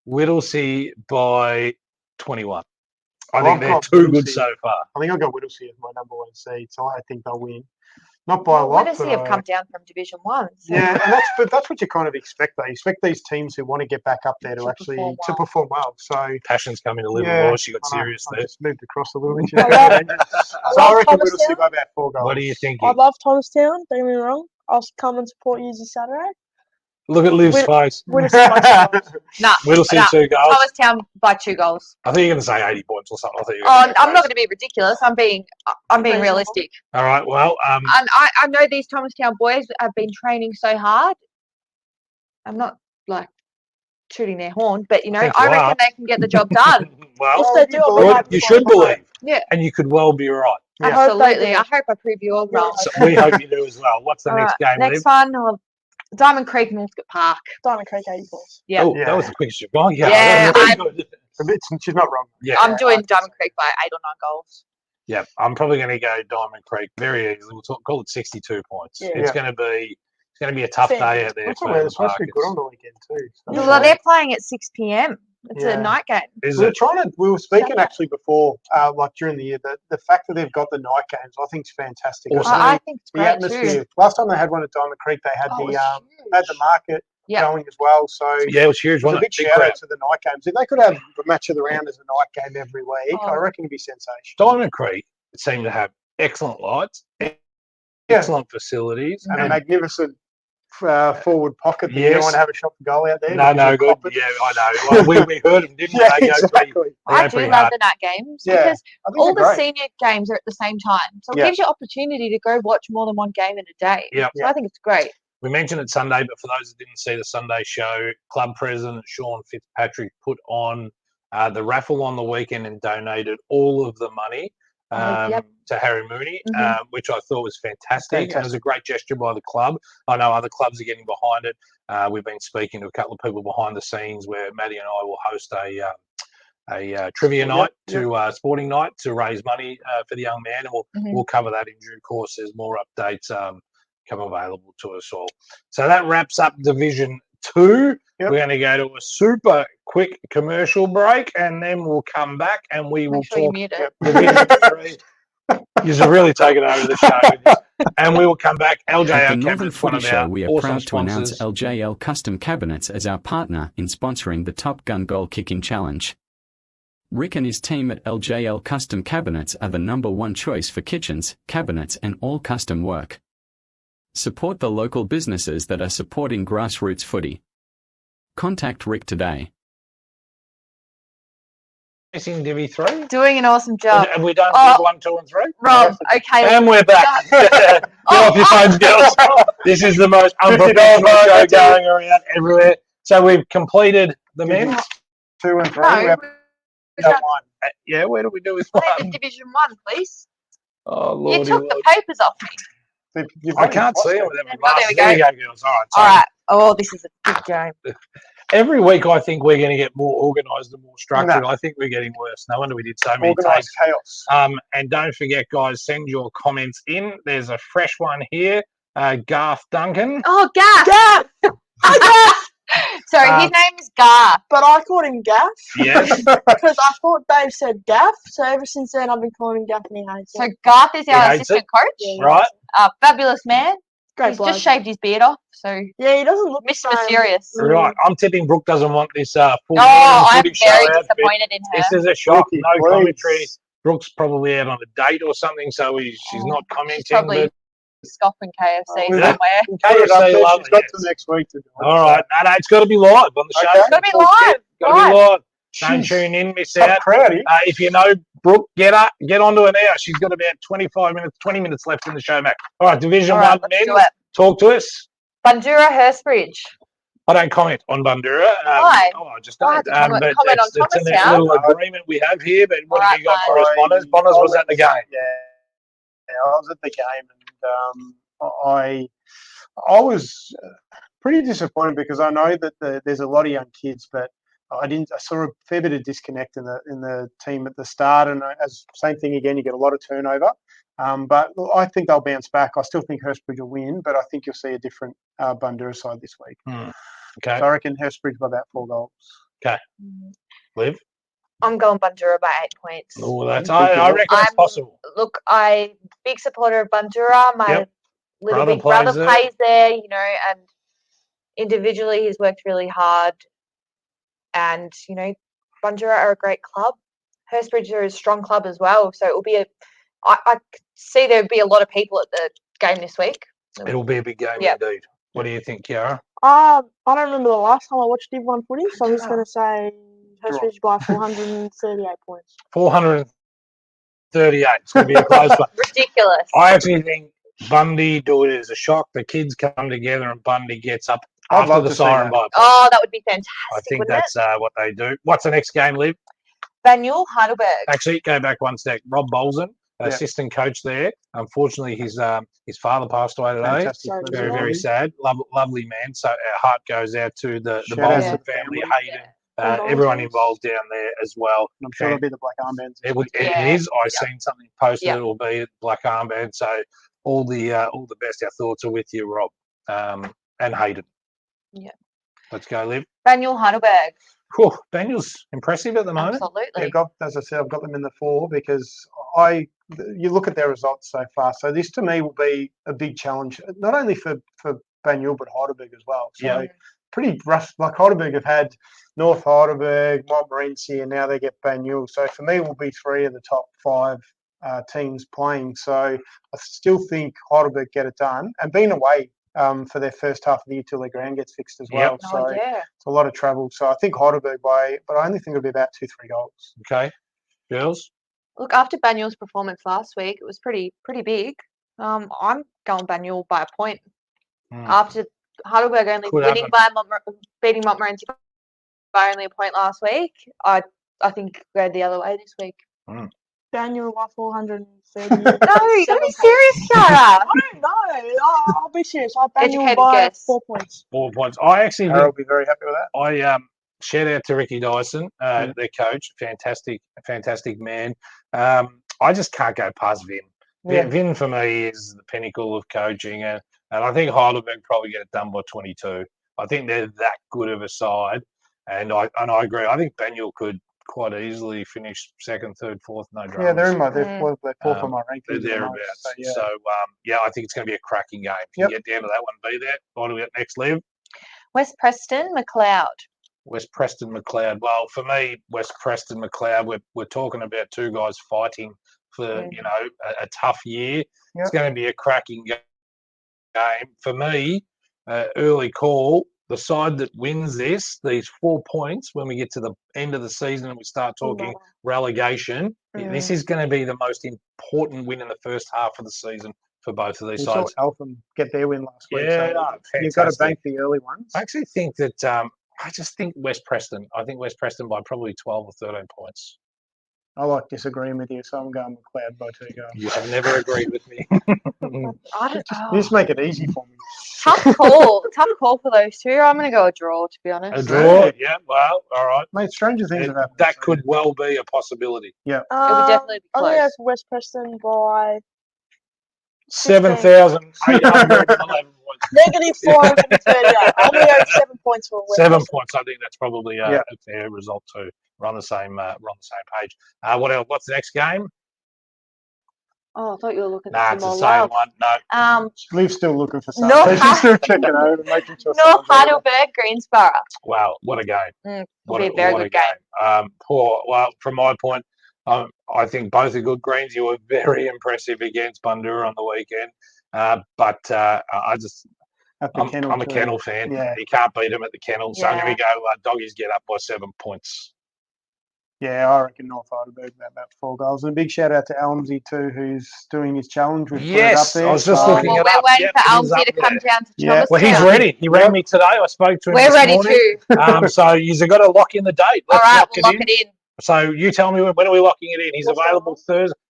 Whittlesea by 21. I Well, think I've they're got too good Whittlesea. so far. I think I've got Whittlesea as my number 1 seed, so I think they'll win. Not by a lot, Whittlesea but have come down from Division 1. So yeah, and that's what you kind of expect. Though you expect these teams who want to get back up there to actually perform well. So Passion's coming to live yeah, more. She got I know. serious I there. just moved across a little bit. I So I love reckon Whittlesea Thomastown. by about 4 goals. What are you thinking? I love Thomastown. Don't get me wrong. I'll come and support you this Saturday. Look at Liv's face. Whittlesea by 2 goals. nah, Whittlesea nah. 2 goals. Thomastown by 2 goals. I think you're going to say 80 points or something. I think you're Oh, gonna go I'm not crazy. going to be ridiculous. I'm being realistic. All right. Well, And I know these Thomastown boys have been training so hard. I'm not like tooting their horn, but I think I you reckon are. they can get the job done. well, If they do, I'll be good. happy You for should them. believe. Yeah. And you could well be right. Yeah. Absolutely. I hope I prove you all wrong. So we hope you do as well. What's the All next right, game, next Liv? one, Diamond Creek, Northcote Park. Diamond Creek 80 balls. Yeah. Oh, Yeah. that was the quickest you've gone. Yeah, that's really good. She's not wrong. Yeah. I'm doing Diamond Creek by 8 or 9 goals. Yeah, I'm probably going to go Diamond Creek very easily. We'll call it 62 points. Yeah. It's going to be a tough Fair. day out there. That's for why they're the supposed to be good on Parkers. the weekend too. So Yeah. Well, they're playing at 6 p.m. It's Yeah. a night game. Is We it? were speaking Saturday. actually before, like during the year, that the fact that they've got the night games, I think is fantastic. Awesome. I I think it's the great atmosphere. too. Last time they had one at Diamond Creek, they had Oh, the it's had the huge. market Yep. going as well. So Yeah, it was huge. it was a Wasn't big it? Big shout crowd. out to the night games. If they could have the match of the round as a night game every week, Oh. I reckon it'd be sensational. Diamond Creek seemed to have excellent lights, excellent facilities, And a and magnificent forward pocket that you Yes. don't want to have a shot to goal out there. no, because you'll good. cop it. Yeah, I know. Well, we heard them, didn't we? Yeah, They go exactly. pretty, they I go do pretty love hard. the night games Yeah. because I think all they're the great. senior games are at the same time. So it Yeah. gives you opportunity to go watch more than one game in a day. Yep. So I think it's great. We mentioned it Sunday, but for those that didn't see the Sunday show, Club President Sean Fitzpatrick put on the raffle on the weekend and donated all of the money Yep. to Harry Mooney, Mhm. which I thought was fantastic. And it was a great gesture by the club. I know other clubs are getting behind it. We've been speaking to a couple of people behind the scenes where Maddie and I will host a trivia night sporting night to raise money for the young man, and we'll cover that in due course. There's more updates come available to us all. So that wraps up Division 2. Yep. We're going to go to a super quick commercial break, and then we'll come back and we will Make sure you talk mute it. Division 3. You've really taken over the show. And we will come back. LJL At the Northern Cabinets, one Footy of Show, our we are awesome proud to announce sponsors. LJL Custom Cabinets as our partner in sponsoring the Top Gun Goal Kicking Challenge. Rick and his team at LJL Custom Cabinets are the #1 choice for kitchens, cabinets and all custom work. Support the local businesses that are supporting grassroots footy. Contact Rick today. Missing Divi 3. Doing an awesome job. Have we done Oh. Div 1, 2, and 3? Rob, okay. And we're back. Get off your phones, girls. This is the most unprofessional show going around everywhere. So we've completed the men. 2 and 3. No, We have we've done Yeah, where do we do with I need one? the Division 1, please. Oh, You Lordy took Lord. the papers off me. I can't see them without my Oh, glasses. there There we we go, girls. All right. So All right. Oh, this is a big game. every week I think we're going to get more organised and more structured. No. I think we're getting worse. No wonder we did so many organised takes. chaos. And don't forget, guys, send your comments in. There's a fresh one here. Garth Duncan. Oh, Gaff. Yeah. So his name is Gar. But I called him Gaff. Yes. Because I thought Dave said Gaff. So ever since then, I've been calling him Gaff and he hates So it. Garth is He our hates assistant it. coach. Yeah, Right. Fabulous man. Great He's bloke. just shaved his beard off. So Yeah, he doesn't look the Mr. same. Mysterious. Right. I'm tipping Brooke doesn't want this full I'm footy show very outfit. disappointed in her. This is a shock. Brookie, No please. commentary. Brooke's probably out on a date or something, so she's not commenting. She's probably scoffing KFC Yeah. somewhere. Put it up KFC there. love She's it, got yes. till next week to do it. All right. No, it's got to be live on the show. Okay. It's got to be live. Got to be live. Don't Jeez. tune in, miss Top out. crowd here. If you know Brooke, get onto it now. She's got about 20 minutes left in the show, Mac. All right, Division All right, 1 let's do men. it. Talk to us. Bandura Hurstbridge. I don't comment on Bandura. Why? I just I don't. had to comment on It's a Thomastown. little agreement we have here. But what have you got for us, I- Bonners? Bonners was at the game. Yeah, I was at the game, and I was pretty disappointed because I know that there's a lot of young kids, but I saw a fair bit of disconnect in the team at the start, and as same thing again, you get a lot of turnover. But I think they'll bounce back. I still think Hurstbridge will win, but I think you'll see a different Bandura side this week. Okay. So I reckon Hurstbridge by about 4 goals. Okay. Liv? I'm going Bandura by 8 points. Oh, I reckon that's possible. Look, I'm a big supporter of Bandura. My little Brother big brother plays there. plays there, you know, and individually he's worked really hard. And, you know, Bandura are a great club. Hurstbridge are a strong club as well. So it will be I see there'll be a lot of people at the game this week. It'll be a big game Yep. indeed. What do you think, Chiara? I don't remember the last time I watched Div 1 footy, so I'm just going to say Hurstbridge by 438 points. 438. It's going to be a close one. Ridiculous. I actually think Bundy do it as a shock. The kids come together and Bundy gets up I'd after love the to see siren that. by. Oh, that would be fantastic. I think wouldn't that's what they do. What's the next game, Liv? it? Banyul Heidelberg. Actually, go back one step. Rob Bolzen, Yeah. assistant coach there. Unfortunately, his father passed away today. Fantastic. Sorry, Very, Yeah. very sad. Lovely man. So our heart goes out to the Shout out Bolzen to the family, family. Hayden, Condolences. everyone involved down there as well. And I'm sure there'll be the black armbands. It Yeah. is. I seen something posted. Yeah. It'll be Black Armband. So all the best. Our thoughts are with you, Rob, and Hayden. Yeah. Let's go, Liv. Banyul Heidelberg. Whew, Daniel's impressive at the moment. Absolutely. As I said, I've got them in the 4 because you look at their results so far. So this to me will be a big challenge, not only for Banyul but Heidelberg as well. So Yeah. pretty rough. Like Heidelberg have had North Heidelberg, Montmorency, and now they get Banyul. So for me, it will be 3 of the top 5 teams playing. So I still think Heidelberg get it done, and being away for their first half of the year till their ground gets fixed as well. Yep. So yeah. it's a lot of travel. So I think Heidelberg but I only think it'll be about 2-3 goals. Okay, girls. Look, after Banyul's performance last week, it was pretty big. I'm going Banyul by a point. After Heidelberg only Could winning by beating Montmorency by only a point last week, I think go the other way this week. Daniel by 430. No, don't be serious, Chiara. I don't know. I'll be serious. I'll Daniel Educated by guess. 4 points. 4 points. I actually Harold think will be very happy with that. I shout out to Ricky Dyson, their coach, fantastic man. I just can't go past Vin. Yeah. Vin for me is the pinnacle of coaching, and I think Heidelberg probably get it done by 22. I think they're that good of a side, and I agree. I think Banyul could quite easily finish 2nd, 3rd, 4th, no dramas. Yeah, they're in they're 4th on my rankings. They're at the moment, thereabouts. so, yeah. I think it's going to be a cracking game. If you get down to that one, be there. What do we got next, Liv? West Preston, McLeod. West Preston, McLeod. Well, for me, West Preston, McLeod, we're talking about 2 guys fighting for a tough year. It's going to be a cracking game. For me, early call. The side that wins these 4 points when we get to the end of the season and we start talking relegation, this is going to be the most important win in the first half of the season for both of these We saw sides. Eltham get their win last week. Yeah, So you've got to bank the early ones. I actually think that I just think West Preston. I think West Preston by probably 12 or 13 points. I like disagreeing with you, so I'm going McLeod by 2 goals. You have never agreed with me. I don't You just make it easy for me. Tough call for those 2. I'm going to go a draw, to be honest. A draw, yeah. Well, all right. Mate, stranger things have happened. That could well be a possibility. Yeah. It would definitely be I'm going close. to go for West Preston by 7,811 points. Negative 438. I'm going to go 7 points for a win. 7 points. I think that's probably Yeah. a fair result too. We're on the same page. What else? What's the next game? Oh, I thought you were looking Nah, at it's some the more same love. one. No. Liv's still looking for North something. She's still checking out and making sure. North someone's over there. Heidelberg, Greensboro. Wow, what a game! Will be a very good game. Well, from my point, I think both are good greens. You were very impressive against Bundoora on the weekend, but I'm a kennel fan. Yeah. You can't beat them at the kennel. So I'm Yeah. going to go doggies get up by 7 points. Yeah, I reckon North Heidelberg about 4 goals. And a big shout out to Elmsy too, who's doing his challenge. We've put it up there. I was just looking Well, it we're up. waiting Yep, for it is Elmsy up to come there. down to Yeah. Thomastown. Well, he's ready. He rang me today. I spoke to him We're this ready morning. too. So you've got to lock in the date. All Let's right, lock we'll lock in. it in. So you tell me when are we locking it in? He's What's available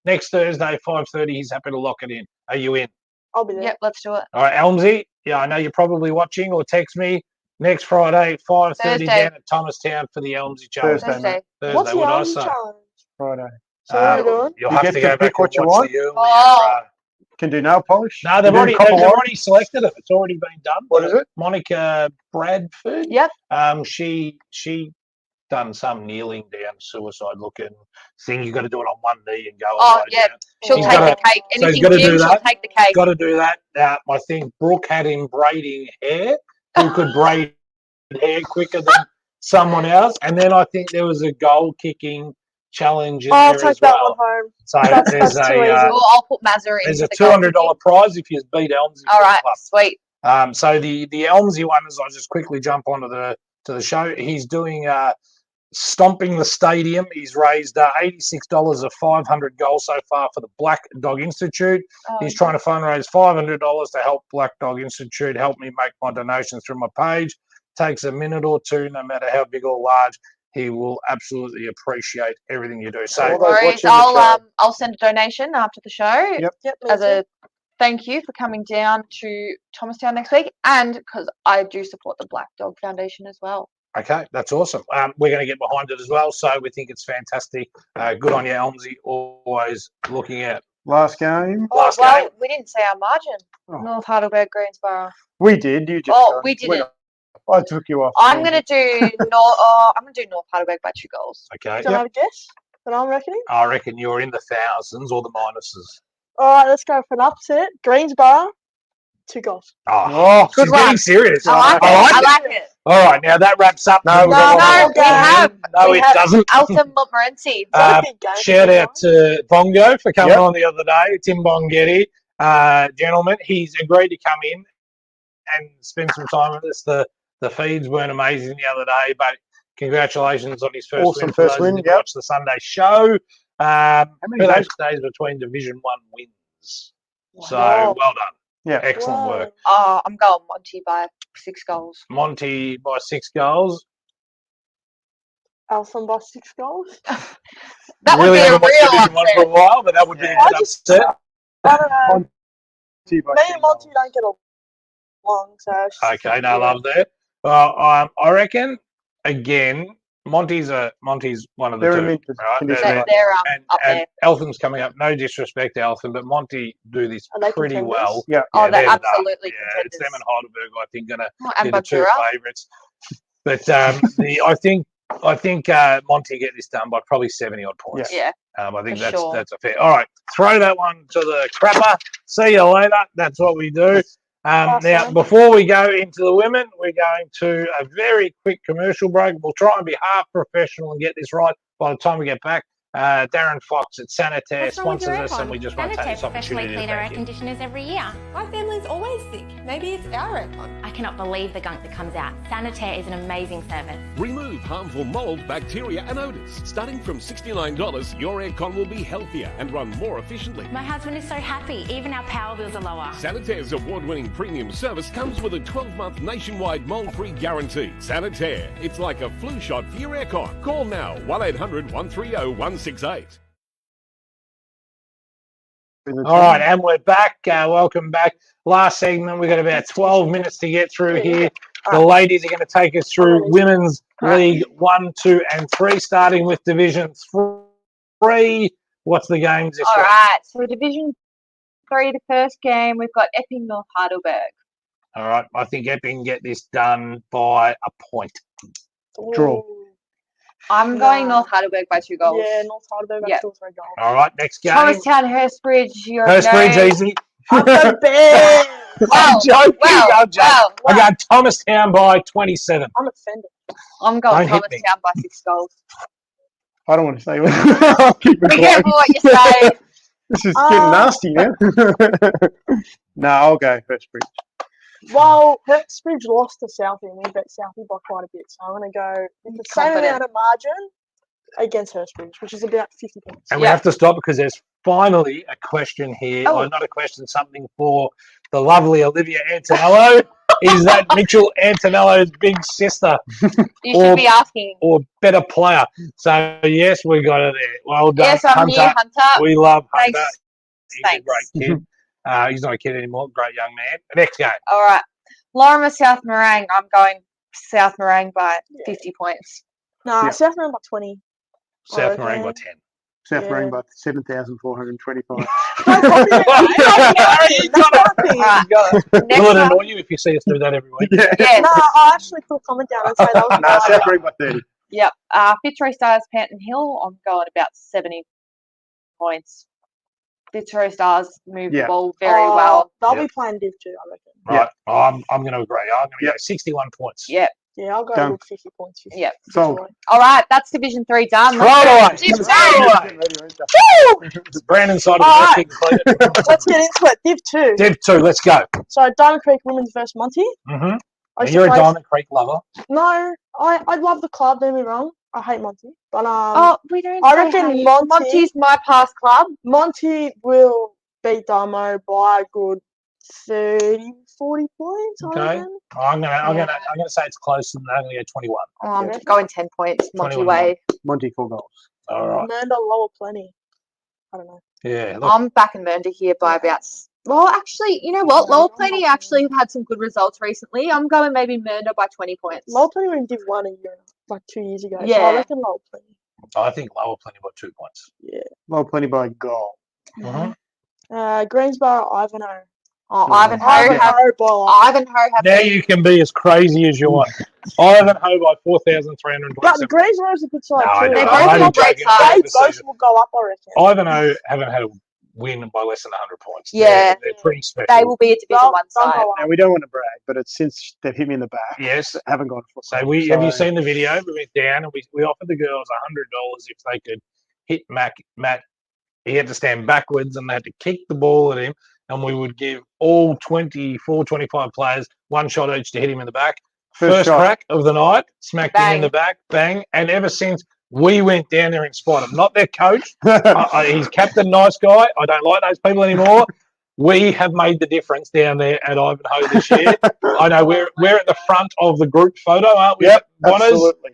next Thursday, 5:30. He's happy to lock it in. Are you in? I'll be there. Yep, let's do it. All right, Elmsy. Yeah, I know you're probably watching or text me next Friday, 5:30 Thursday. down at Thomastown for the Elmsy challenge. Thursday. Thursday. What's the what did I Elmsy say? challenge? Friday. So what are we doing? You'll You have get to to go pick back what and you watch want? the earlier. Oh. Can do nail polish. No, they've You do already copper wire? selected it. It's already been done. What is it? Monica Bradford. Yep. She done some kneeling down suicide looking thing. You got to do it on one knee and go all Oh, the way yeah. down. She'll He's take gotta- the cake. so he's Anything gotta do Jim, she'll that. take the cake. Got to do that. I think Brooke had him braiding hair. Who could braid hair quicker than someone else? And then I think there was a goal kicking challenge in I'll there take as that well. one home. So That's there's too easy. Well, I'll put Mazza in. there's a the goal $200 kicking. prize if you beat Elmsy. All for the right, club. sweet. So the Elmsy one is I'll just quickly jump onto the show. He's doing Stomping the Stadium. He's raised $86 of 500 goals so far for the Black Dog Institute. He's trying to fundraise $500 to help Black Dog Institute help me make my donations through my page. Takes a minute or two, no matter how big or large. He will absolutely appreciate everything you do. So All those Worries. watching the show. I'll send a donation after the show Yep. Yep, me as too. a thank you for coming down to Thomastown next week, and because I do support the Black Dog Foundation as well. okay, that's awesome. We're going to get behind it as well. So we think it's fantastic. Good on you, Elmsy. Always looking out. Last game. Last well, game. we didn't say our margin. Oh. North Heidelberg, Greensboro. We did. You just. Oh, we didn't. I took you off. I'm gonna do North Heidelberg by 2 goals. Okay. Do you have a guess that I'm reckoning? I reckon you're in the thousands or the minuses. All right, let's go for an upset. Greensboro, 2 goals. Oh, Good she's one. getting serious. I like it. I I like like it. All right, now that wraps up. No, No, we have. No, we it have- doesn't. Alta Montmorency. Shout out to Bongo for coming Yep. on the other day. Tim Bonghetti, gentleman, he's agreed to come in and spend some time with us. The feeds weren't amazing the other day, but congratulations on his first Awesome win. first For those who win, didn't yep. watch the Sunday show. many For days? those days between Division 1 wins. So Wow. well done. Yeah. Excellent work. I'm going Monty by 6 goals. Monty by 6 goals. Alton by 6 goals. That would really be a haven't watched real Division 1 for a upset. while, but that would be a Yeah. good upset. I don't know. Monty by Me 10 and Monty goals. don't get along, so. it's just- Okay, no yeah. love there. Well, I reckon again, Monty's one of the They're two. in mint Right? condition. They're, right they're now. up And there. Eltham's coming up. No disrespect to Eltham, but Monty do this Are they pretty contenders? well. Yeah. Oh, they're the dart. absolutely Yeah, it's them contenders. and Heidelberg. I think going to Oh, be and the two Bundoora. favourites. But I think Monty get this done by probably 70 odd points. Yeah. I think For sure. that's a fair. All right, throw that one to the crapper. See you later. That's what we do. Now, Awesome. before we go into the women, we're going to a very quick commercial break. We'll try and be half professional and get this right by the time we get back. Darren Fox at Sanitaire What's wrong with sponsors your us, and aircon? we just want to take Sanitaire this professionally opportunity clean to our air thank you. conditioners every year. My family's always sick. Maybe it's our aircon. I cannot believe the gunk that comes out. Sanitaire is an amazing service. Remove harmful mold, bacteria and odours. Starting from $69, your aircon will be healthier and run more efficiently. My husband is so happy. Even our power bills are lower. Sanitaire's award-winning premium service comes with a 12-month nationwide mold-free guarantee. Sanitaire, it's like a flu shot for your aircon. Call now, 1-800-130-168. All right, and we're back. Welcome back. Last segment, we've got about 12 minutes to get through here. The ladies are going to take us through Women's League 1, 2, and 3, starting with Division 3. What's the games this All week? right. So Division 3, the first game, we've got Epping North Heidelberg. All right. I think Epping can get this done by a point. Draw. Ooh. I'm going Nah. North Heidelberg by 2 goals. Yeah, North Heidelberg Yep. by 2 or 3 goals. All right. Next game. Thomastown, Hurstbridge, you're Hurstbridge no. easy. Up the Bears. I'm joking. I'm joking. Wow. I got Thomastown by 27. I'm offended. I'm going Don't hit me. Thomastown by 6 goals. I don't want to say what. I'll keep it Be quiet. careful what you say. This is getting nasty now. No, I'll go Hurstbridge. Well, Hurstbridge lost to Southie, and we bet Southie by quite a bit. So I'm going to go with the same Confident. amount of margin against Hurstbridge, which is about 50 points. And we have to stop because there's finally a question here. Oh. Or not a question, something for the lovely Olivia Antonello. Is that Mitchell Antonello's big sister You should be asking. or better player? So, yes, we got her there. Well done, Yes, I'm here, Hunter. We love Hunter. Thanks. He's a great kid. He's not a kid anymore. Great young man. Next game. All right. Lorimer, South Morang. I'm going South Morang by 50 points. Nah, Yeah. South Morang by 20. South Morang by 10. South Yeah. Morang by 7,425. Next Will it one. annoy you if you see us do that every week? Yes. No, I'll actually put a comment down and say that was Nah, South Morang by 30. Yep. Fitzroy Stars, Panton Hill. I'm going about 70 points. Fitzroy Stars move the ball very well. They'll be playing Div 2, I reckon. Right. I'm going to agree. I'm going to go 61 points. Yep. Yeah, I'll go Done. with 50 points. 50 Yep. Sold. All right. That's Division 3 done. Throw it away. Div Throw 2. it away. It's Brandon's side of All the desk. Let's get into it. Div 2. Div 2, let's go. So, Diamond Creek Women's versus Monty. Mm-hmm. I used You're to a play- Diamond Creek lover. No, I love the club, don't get me wrong. I hate Monty. But We don't. I say reckon hate. Monty- Monty's my past club. Monty will beat Damo by a good 30, 40 points, I Okay. reckon. I'm gonna say it's closer than I'm gonna go 21. I'm going 10 points. Monty 21. way. Monty 4 goals. All right. Mernda lower plenty. I don't know. Yeah. Look, I'm backing Mernda here by about. Well, actually, you know what? Yeah, Lower I'm Plenty not actually have had some good results recently. I'm going maybe Mernda by 20 points. Lower plenty were in Div 1 a year, like 2 years ago. So Yeah. I reckon lower plenty. I think lower plenty by 2 points. Yeah. Low plenty by a goal. Mm-hmm. Greensboro, Ivanhoe. Oh, Ivanhoe Ivanhoe have. by Ivanhoe have. Now been- you can be as crazy as you want. Ivanhoe by 4,327. But Greensboro's a good side No, I too. know. They I'm both only got great joking. sides. They both will go up, I reckon. Ivanhoe haven't had a win by less than 100 points. Yeah. They're pretty special. They will be a Division They'll 1 go side. up. Now, we don't want to brag, but it's since they've hit me in the back. Yes. I haven't gone for So have you seen the video? We went down and we offered the girls $100 if they could hit Matt. He had to stand backwards and they had to kick the ball at him, and we would give all 24, 25 players one shot each to hit him in the back. First shot. crack of the night, smacked him in Bang. the back, bang. And ever since, we went down there in spite of not their coach. He's captain, nice guy. I don't like those people anymore. We have made the difference down there at Ivanhoe this year. I know we're at the front of the group photo, aren't we? Yep, Bonners? absolutely.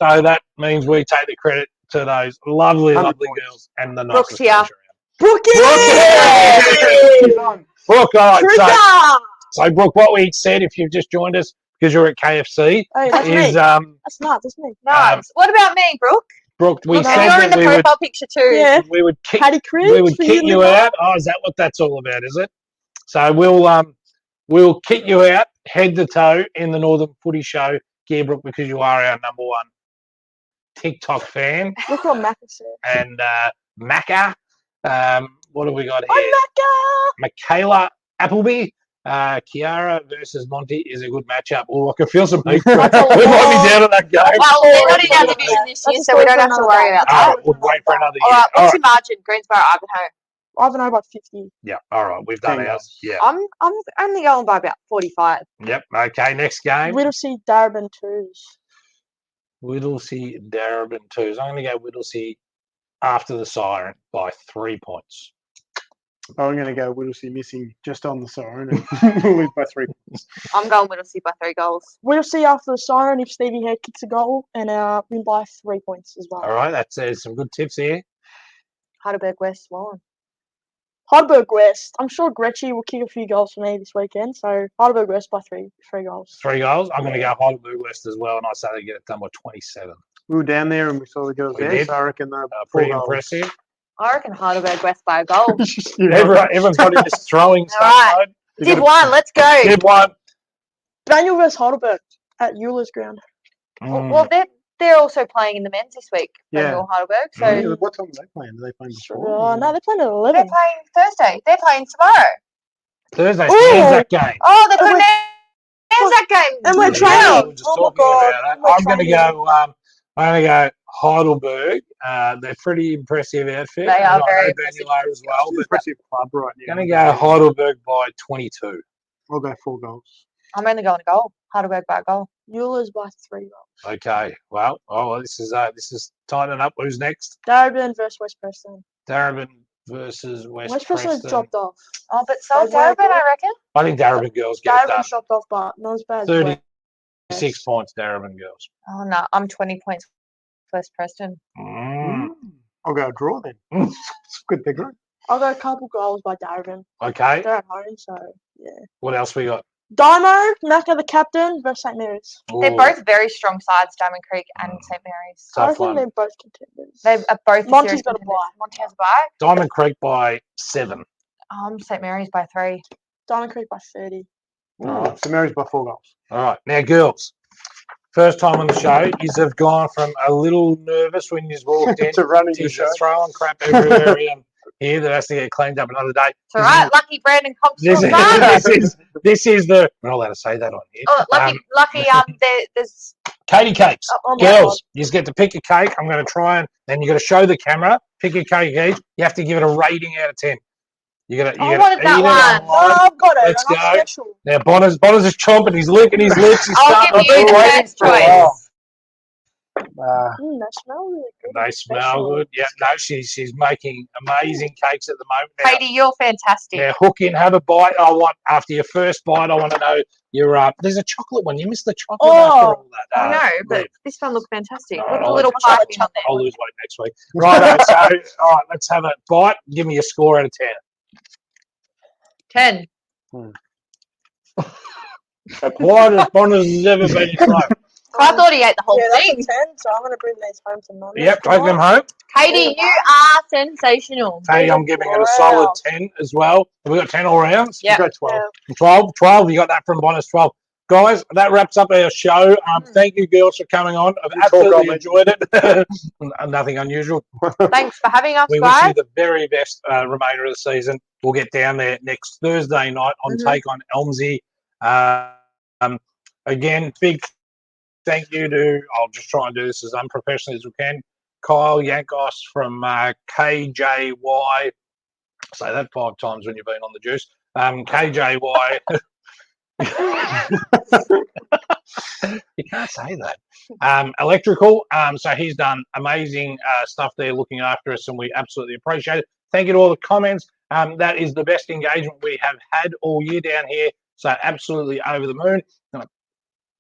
So that means we take the credit to those lovely, 100 lovely points. girls and the Brooks nicest here. coach Brookie! around. Brooke, all right. Trigger! So, Brooke, what we said, if you've just joined us because you're at KFC, Hey, that's is me. That's not. That's me. Nice. What about me, Brooke? Brooke, we And said And you're in that the profile picture too. Yeah. we would kick Paddy Cribs. we would for kick you Liver. out. Oh, is that what that's all about? Is it? So we'll kick you out head to toe in the Northern Footy Show, Gearbrook, because you are our number one TikTok fan. Look what Macca said. And Macca, what have we got here? Oh, Michaela Appleby. Chiara versus Monty is a good matchup. Oh, I can feel some heat. We might be down on that game. Well, they're not in our division this year, so we don't have to worry about that. We'll wait for another All year. right, what's your margin? Greensboro, Ivanhoe. Ivanhoe by 50. Yeah, all right, we've done 10 ours. goals. Yeah, I'm only going by about 45. yep. Okay, next game. Whittlesea, Darabin 2s. Whittlesea, Darabin 2s. I'm going to go Whittlesea after the siren by 3 points. I'm going to go Whittlesea missing just on the siren and we'll lose by 3 points. I'm going Whittlesea by 3 goals. Whittlesea after the siren if Stevie Hare kicks a goal and win by 3 points as well. All right, that's some good tips here. Heidelberg West, Wallen. Heidelberg West. I'm sure Gretchy will kick a few goals for me this weekend. So Heidelberg West by three goals. 3 goals. I'm going to go Heidelberg West as well, and I say they get it done by 27. We were down there and we saw the girls We there, did. so I reckon they're Pretty 4 goals. impressive. I reckon Heidelberg West by a goal. Everyone's got in this throwing stuff All right. mode. Div 1, let's go. Div 1. Daniel versus Heidelberg at Eulers ground. Well, they're also playing in the men's this week. Yeah. Heidelberg. So Yeah, what time are they playing? Are they playing before? Oh, no, they're playing at they're 11. playing Thursday. They're playing tomorrow. Thursday's Ooh. the Anzac game. Oh, they've got And an Anzac game. and we're Yeah, training. we were just Oh, my talking God. about it. We're I'm going to training. go. I'm going to go Heidelberg. They're pretty impressive outfit. They are and I very know impressive. Daniel as well. But Impressive club right now. going to go Heidelberg by 22. I'll go 4 goals. I'm only going to goal. Heidelberg by a goal. Eulers by 3 goals. Okay. Well, this is tightening up. Who's next? Darabin versus West Preston. Darabin versus West Preston has Preston. dropped off. Oh, but so They weren't Darabin, I good. reckon. I think Darabin girls get it done. Darabin's dropped off, but not as bad as 36 West. points, Darabin girls. Oh, no. I'm 20 points West Preston. I'll go draw then. It's a good pick, right? I'll go a couple goals by Darabin. Okay. They're at home, so yeah. What else we got? Dymo, Macca the captain versus St. Mary's. They're Ooh, both very strong sides, Diamond Creek and St. Mary's. I tough reckon one. they're both contenders. They are both Monty's serious got a contenders. bye. Monty has a bye. Diamond Creek by 7. St. Mary's by 3. Diamond Creek by 30. St. Mary's by 4 goals. All right. Now, girls, first time on the show, you have gone from a little nervous when you walked in To running to the show. just throwing crap everywhere around here that has to get cleaned up another day. It's all right. Lucky Brandon Cobb's This still is, fun. this is the. We're not allowed to say that on here. Oh, lucky. There's Katie cakes. Oh my Girls, you just get to pick a cake. I'm going to try and then you got to show the camera. Pick a cake each. You have to give it a rating out of 10. You got to. I wanted that one. Oh, I've got it. Let's and I'm go. special. Now Bonner's is chomping. He's licking his lips. He's I'll starting give you to the wait. first choice. Oh, They smell really good. they smell good. Yeah, no, she's making amazing cakes at the moment. Now, Katie, you're fantastic. now hook in, have a bite. I want after your first bite. I want to know your. There's a chocolate one. You missed the chocolate after all that. I know, but Liv. this one looks fantastic. No, Look at I'll the little let- piping on there. I'll lose weight next week. Right, so all right, let's have a bite. Give me a score out of 10. 10. Quiet as Bonner's has ever been in life. I thought he ate the whole Yeah, that's a thing. 10, so I'm going to bring these home to Mum. Yep, take them home. Katie, you are sensational. Hey, I'm giving it a solid 10 as well. Have we got 10 all rounds? Yep. Go 12. 12. You got that from Bonner's 12. Guys, that wraps up our show. Thank you, girls, for coming on. I've absolutely enjoyed it. Nothing unusual. Thanks for having us, We wish guys. you the very best remainder of the season. We'll get down there next Thursday night on Take on Elmsey. Again, big thank you to, I'll just try and do this as unprofessionally as we can, Kyle Yankos from KJY. Say that 5 times when you've been on the juice. KJY. You can't say that. Electrical. So he's done amazing stuff there looking after us, and we absolutely appreciate it. Thank you to all the comments. That is the best engagement we have had all year down here. So absolutely over the moon. Gonna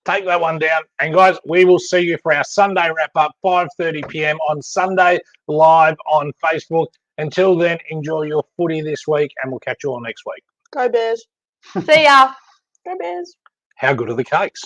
take that one down. And guys, we will see you for our Sunday wrap up, 5:30 p.m. on Sunday, live on Facebook. Until then, enjoy your footy this week, and we'll catch you all next week. Go Bears. See ya. Go Bears. How good are the cakes?